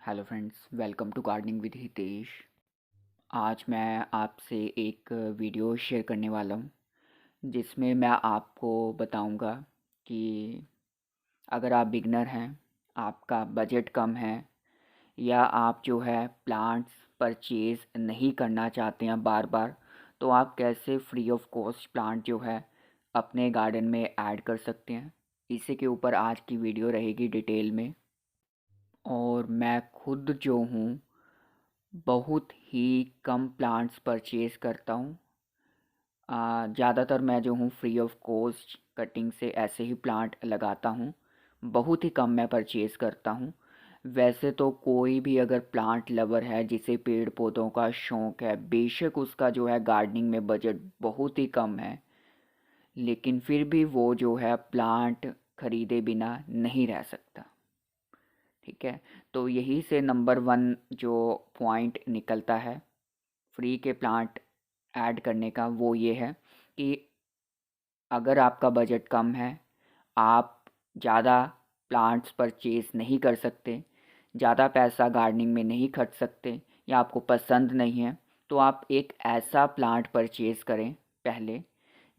Hello friends, welcome to gardening with Hitesh. आज मैं आपसे एक वीडियो शेयर करने वाला हूँ जिसमें मैं आपको बताऊँगा कि अगर आप बिगनर हैं, आपका बजट कम है या आप जो है प्लांट्स परचेज़ नहीं करना चाहते हैं बार बार, तो आप कैसे फ्री ऑफ कॉस्ट प्लांट जो है अपने गार्डन में ऐड कर सकते हैं। इसी के ऊपर आज की वीडियो रहेगी डिटेल में। और मैं खुद जो हूँ बहुत ही कम प्लांट्स परचेज़ करता हूँ। ज़्यादातर मैं जो हूँ फ्री ऑफ कॉस्ट कटिंग से ऐसे ही प्लांट लगाता हूँ। बहुत ही कम मैं परचेज़ करता हूँ। वैसे तो कोई भी अगर प्लांट लवर है जिसे पेड़ पौधों का शौक़ है, बेशक उसका जो है गार्डनिंग में बजट बहुत ही कम है, लेकिन फिर भी वो जो है प्लांट खरीदे बिना नहीं रह सकता। ठीक है, तो यही से नंबर वन जो पॉइंट निकलता है फ्री के प्लांट ऐड करने का, वो ये है कि अगर आपका बजट कम है, आप ज़्यादा प्लांट्स परचेज़ नहीं कर सकते, ज़्यादा पैसा गार्डनिंग में नहीं खर्च सकते या आपको पसंद नहीं है, तो आप एक ऐसा प्लांट परचेज़ करें पहले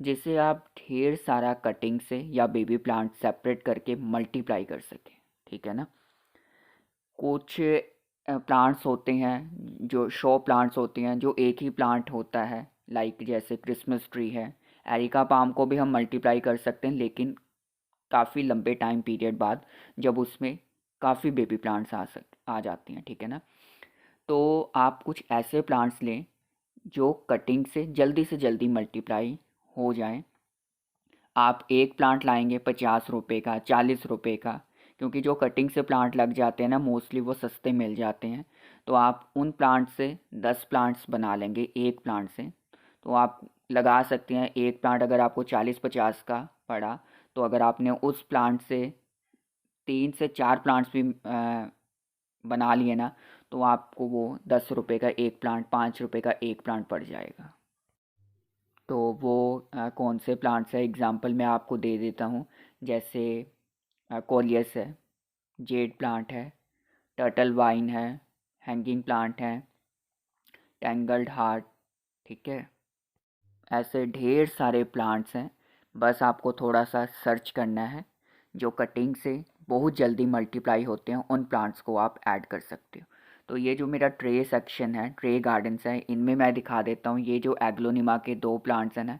जिसे आप ढेर सारा कटिंग से या बेबी प्लांट सेपरेट करके मल्टीप्लाई कर सकें। ठीक है ना। कुछ प्लांट्स होते हैं जो शो प्लांट्स होते हैं जो एक ही प्लांट होता है, लाइक जैसे क्रिसमस ट्री है। एरिका पाम को भी हम मल्टीप्लाई कर सकते हैं, लेकिन काफ़ी लंबे टाइम पीरियड बाद, जब उसमें काफ़ी बेबी प्लांट्स आ जाती हैं। ठीक है ना। तो आप कुछ ऐसे प्लांट्स लें जो कटिंग से जल्दी मल्टीप्लाई हो जाएं। आप एक प्लांट लाएंगे 50 रुपये का, 40 रुपये का, क्योंकि जो कटिंग से प्लांट लग जाते हैं ना, मोस्टली वो सस्ते मिल जाते हैं। तो आप उन प्लांट से 10 प्लांट्स बना लेंगे एक प्लांट से। तो आप लगा सकते हैं एक प्लांट अगर आपको 40-50 का पड़ा, तो अगर आपने उस प्लांट से 3 से 4 प्लांट्स भी बना लिए ना, तो आपको वो 10 रुपये का एक प्लांट, 5 रुपये का एक प्लांट पड़ जाएगा। तो वो कौन से प्लांट्स है, एग्जांपल मैं आपको दे देता हूँ। जैसे कोलियस है, जेड प्लांट है, टर्टल वाइन है, हैंगिंग प्लांट है, टैंगल्ड हार्ट। ठीक है, ऐसे ढेर सारे प्लांट्स हैं। बस आपको थोड़ा सा सर्च करना है, जो कटिंग से बहुत जल्दी मल्टीप्लाई होते हैं, उन प्लांट्स को आप ऐड कर सकते हो। तो ये जो मेरा ट्रे सेक्शन है, ट्रे गार्डन्स है, इनमें मैं दिखा देता हूँ। ये जो एग्लोनिमा के 2 प्लांट्स हैं ना,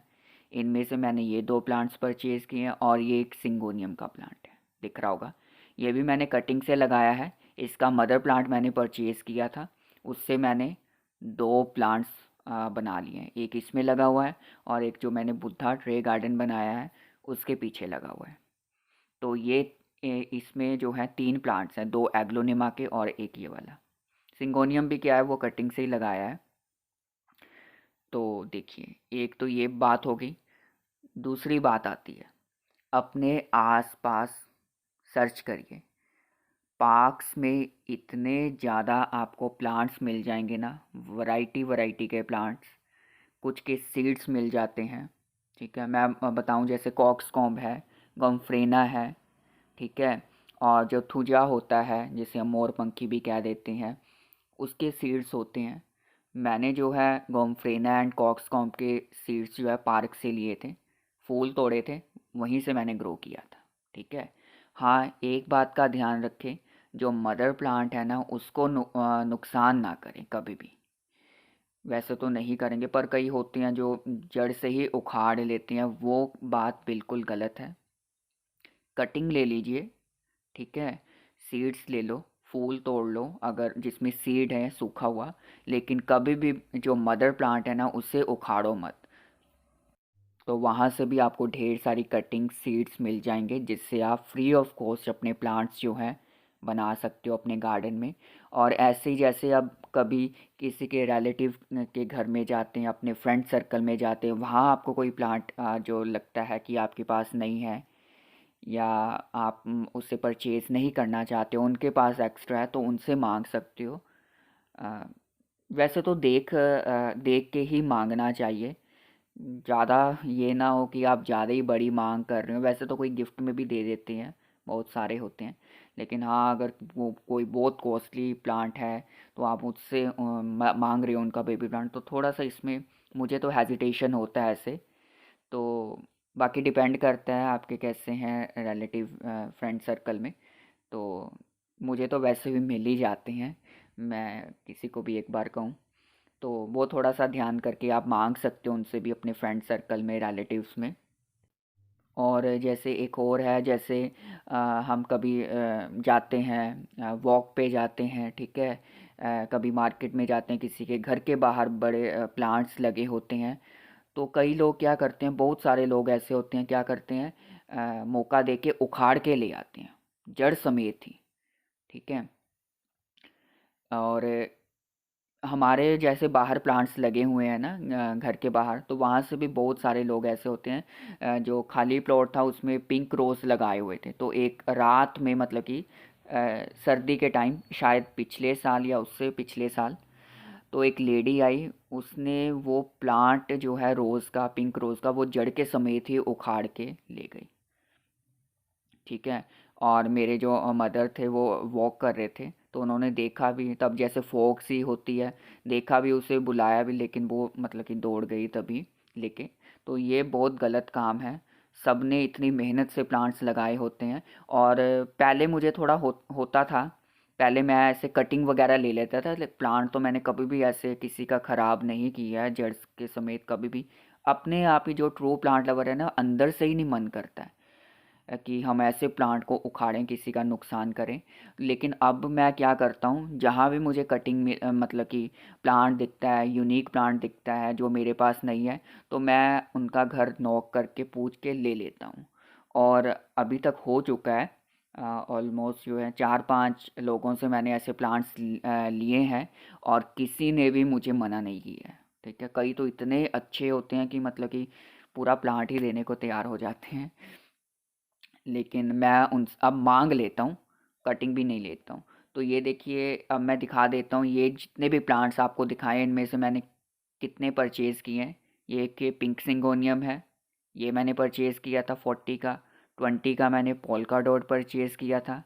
इनमें से मैंने ये 2 प्लांट्स परचेज़ किए हैं, और ये एक सिंगोनियम का प्लांट है, दिख रहा होगा। ये भी मैंने कटिंग से लगाया है। इसका मदर प्लांट मैंने परचेज़ किया था, उससे मैंने 2 प्लांट्स बना लिए हैं। एक इसमें लगा हुआ है और एक जो मैंने बुद्धा ट्रे गार्डन बनाया है उसके पीछे लगा हुआ है। तो ये इसमें जो है 3 प्लांट्स हैं, 2 एग्लोनिमा के और एक ये वाला। सिंगोनियम भी क्या है, वो कटिंग से ही लगाया है। तो देखिए, एक तो ये बात हो गई। दूसरी बात आती है, अपने आसपास सर्च करिए। पार्क्स में इतने ज़्यादा आपको प्लांट्स मिल जाएंगे ना, वैरायटी वैरायटी के प्लांट्स। कुछ के सीड्स मिल जाते हैं। ठीक है, मैं बताऊं, जैसे कॉक्सकॉम्ब है, गम्फ्रेना है। ठीक है, और जो थुजा होता है जिसे हम मोरपंखी भी कह देते हैं, उसके सीड्स होते हैं। मैंने जो है गम्फ्रेना एंड कॉक्सकॉम्ब के सीड्स जो है पार्क से लिए थे, फूल तोड़े थे, वहीं से मैंने ग्रो किया था। ठीक है। हाँ, एक बात का ध्यान रखें, जो मदर प्लांट है ना, उसको नुकसान ना करें कभी भी। वैसे तो नहीं करेंगे, पर कई होती हैं जो जड़ से ही उखाड़ लेती हैं, वो बात बिल्कुल गलत है। कटिंग ले लीजिए। ठीक है, सीड्स ले लो, फूल तोड़ लो अगर जिसमें सीड है सूखा हुआ, लेकिन कभी भी जो मदर प्लांट है ना, उसे उखाड़ो मत। तो वहाँ से भी आपको ढेर सारी कटिंग सीड्स मिल जाएंगे, जिससे आप फ्री ऑफ कॉस्ट अपने प्लांट्स जो हैं बना सकते हो अपने गार्डन में। और ऐसे ही जैसे अब कभी किसी के रिलेटिव के घर में जाते हैं, अपने फ्रेंड सर्कल में जाते हैं, वहाँ आपको कोई प्लांट जो लगता है कि आपके पास नहीं है, या आप उससे परचेज़ नहीं करना चाहते हो, उनके पास एक्स्ट्रा है, तो उनसे मांग सकते हो। अ, वैसे तो देख के ही मांगना चाहिए। ज़्यादा ये ना हो कि आप ज़्यादा ही बड़ी मांग कर रहे हो। वैसे तो कोई गिफ्ट में भी दे देते हैं, बहुत सारे होते हैं, लेकिन हाँ, अगर वो कोई बहुत कॉस्टली प्लांट है तो आप मुझसे मांग रहे हो उनका बेबी प्लांट, तो थोड़ा सा इसमें मुझे तो हेजिटेशन होता है ऐसे। तो बाकी डिपेंड करता है आपके कैसे हैं रिलेटिव फ्रेंड सर्कल में। तो मुझे तो वैसे भी मिल ही जाते हैं, मैं किसी को भी एक बार कहूँ तो वो थोड़ा सा ध्यान करके आप मांग सकते हो उनसे भी अपने फ्रेंड सर्कल में, रिलेटिव्स में। और जैसे एक और है, जैसे हम कभी जाते हैं वॉक पे जाते हैं, ठीक है, कभी मार्केट में जाते हैं, किसी के घर के बाहर बड़े प्लांट्स लगे होते हैं, तो कई लोग क्या करते हैं, बहुत सारे लोग ऐसे होते हैं, क्या करते हैं, मौका दे के उखाड़ के ले आते हैं जड़ समेत ही, ठीक है। और हमारे जैसे बाहर प्लांट्स लगे हुए हैं ना घर के बाहर, तो वहाँ से भी बहुत सारे लोग ऐसे होते हैं जो खाली प्लॉट था उसमें पिंक रोज़ लगाए हुए थे, तो एक रात में मतलब कि सर्दी के टाइम, शायद पिछले साल या उससे पिछले साल, तो एक लेडी आई, उसने वो प्लांट जो है रोज़ का, पिंक रोज़ का, वो जड़ के समेत ही उखाड़ के ले गई, ठीक है। और मेरे जो मदर थे वो वॉक कर रहे थे, तो उन्होंने देखा भी, तब जैसे फॉग सी होती है, देखा भी, उसे बुलाया भी, लेकिन वो मतलब कि दौड़ गई तभी लेके। तो ये बहुत गलत काम है, सब ने इतनी मेहनत से प्लांट्स लगाए होते हैं। और पहले मुझे थोड़ा होता था, पहले मैं ऐसे कटिंग वगैरह ले लेता था, प्लांट तो मैंने कभी भी ऐसे किसी का ख़राब नहीं किया है जड़ के समेत कभी भी। अपने आप ही जो ट्रू प्लांट लवर है ना, अंदर से ही नहीं मन करता है कि हम ऐसे प्लांट को उखाड़ें, किसी का नुकसान करें। लेकिन अब मैं क्या करता हूँ, जहाँ भी मुझे कटिंग में मतलब कि प्लांट दिखता है, यूनिक प्लांट दिखता है जो मेरे पास नहीं है, तो मैं उनका घर नॉक करके पूछ के ले लेता हूँ। और अभी तक हो चुका है, ऑलमोस्ट जो है 4-5 लोगों से मैंने ऐसे प्लांट्स लिए हैं, और किसी ने भी मुझे मना नहीं किया है, ठीक है। कई तो इतने अच्छे होते हैं कि मतलब कि पूरा प्लांट ही देने को तैयार हो जाते हैं, लेकिन मैं उन अब मांग लेता हूँ, कटिंग भी नहीं लेता हूँ। तो ये देखिए, अब मैं दिखा देता हूँ, ये जितने भी प्लांट्स आपको दिखाए इनमें से मैंने कितने परचेज़ किए हैं। ये एक ये पिंक सिंगोनियम है, ये मैंने परचेज़ किया था 40 का। 20 का मैंने पोल्का डॉट परचेज़ किया था।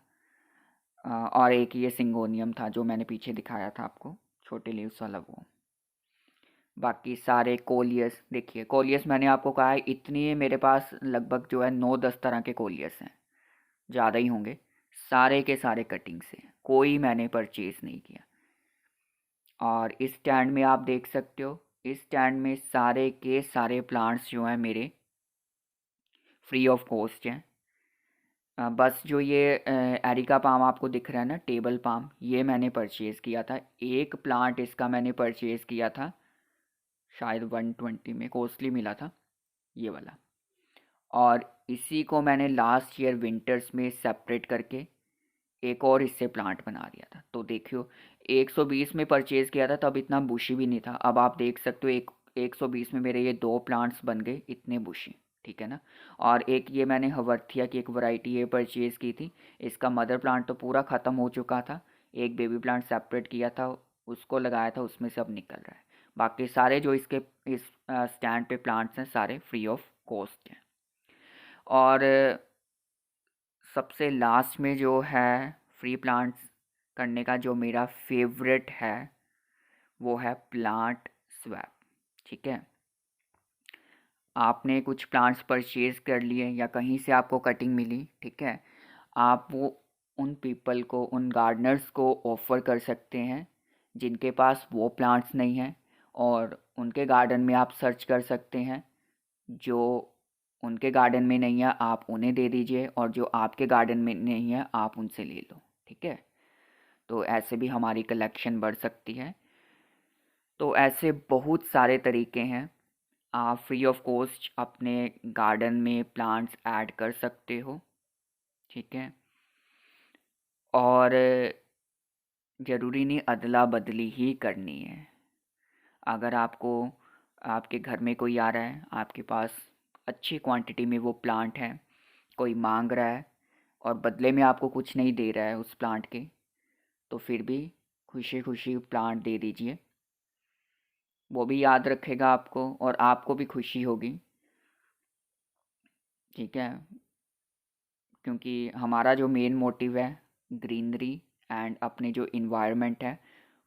और एक ये सिंगोनियम था जो मैंने पीछे दिखाया था आपको, छोटे लीव्स वाला वो। बाकी सारे कोलियस, देखिए कोलियस मैंने आपको कहा है इतनी मेरे पास लगभग जो है 9-10 तरह के कोलियस हैं, ज़्यादा ही होंगे। सारे के सारे कटिंग से, कोई मैंने परचेज़ नहीं किया। और इस स्टैंड में आप देख सकते हो, इस स्टैंड में सारे के सारे प्लांट्स जो हैं मेरे फ्री ऑफ कॉस्ट हैं। बस जो ये एरिका पाम आपको दिख रहा है ना, टेबल पाम, ये मैंने परचेज़ किया था। एक प्लांट इसका मैंने परचेज़ किया था शायद 120 में, कॉस्टली मिला था ये वाला। और इसी को मैंने लास्ट ईयर विंटर्स में सेपरेट करके एक और इससे प्लांट बना दिया था। तो देखियो, 120 में परचेज़ किया था तब इतना बुशी भी नहीं था, अब आप देख सकते हो 120 में मेरे ये 2 प्लांट्स बन गए इतने बुशी, ठीक है ना। और एक ये मैंने हवर्थिया की एक वैरायटी ये परचेज़ की थी, इसका मदर प्लांट तो पूरा ख़त्म हो चुका था, एक बेबी प्लांट सेपरेट किया था, उसको लगाया था, उसमें से अब निकल रहा है। बाकी सारे जो इसके इस स्टैंड पे प्लांट्स हैं सारे फ्री ऑफ कॉस्ट हैं। और सबसे लास्ट में जो है फ्री प्लांट्स करने का जो मेरा फेवरेट है, वो है प्लांट स्वैप, ठीक है। आपने कुछ प्लांट्स परचेज़ कर लिए या कहीं से आपको कटिंग मिली, ठीक है, आप वो उन पीपल को, उन गार्डनर्स को ऑफ़र कर सकते हैं जिनके पास वो प्लांट्स नहीं हैं, और उनके गार्डन में आप सर्च कर सकते हैं, जो उनके गार्डन में नहीं है आप उन्हें दे दीजिए, और जो आपके गार्डन में नहीं है आप उनसे ले लो, ठीक है। तो ऐसे भी हमारी कलेक्शन बढ़ सकती है। तो ऐसे बहुत सारे तरीके हैं, आप फ्री ऑफ कॉस्ट अपने गार्डन में प्लांट्स ऐड कर सकते हो, ठीक है। और ज़रूरी नहीं अदला बदली ही करनी है। अगर आपको, आपके घर में कोई आ रहा है, आपके पास अच्छी क्वांटिटी में वो प्लांट है, कोई मांग रहा है और बदले में आपको कुछ नहीं दे रहा है उस प्लांट के, तो फिर भी खुशी खुशी प्लांट दे दीजिए, वो भी याद रखेगा आपको और आपको भी खुशी होगी, ठीक है। क्योंकि हमारा जो मेन मोटिव है ग्रीनरी एंड अपने जो इन्वायरमेंट है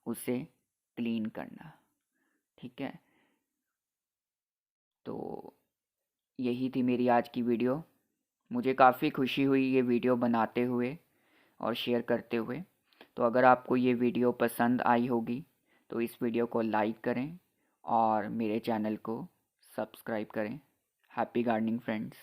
उसे क्लीन करना। ठीक है, तो यही थी मेरी आज की वीडियो। मुझे काफ़ी खुशी हुई ये वीडियो बनाते हुए और शेयर करते हुए। तो अगर आपको ये वीडियो पसंद आई होगी तो इस वीडियो को लाइक करें और मेरे चैनल को सब्सक्राइब करें। Happy gardening friends.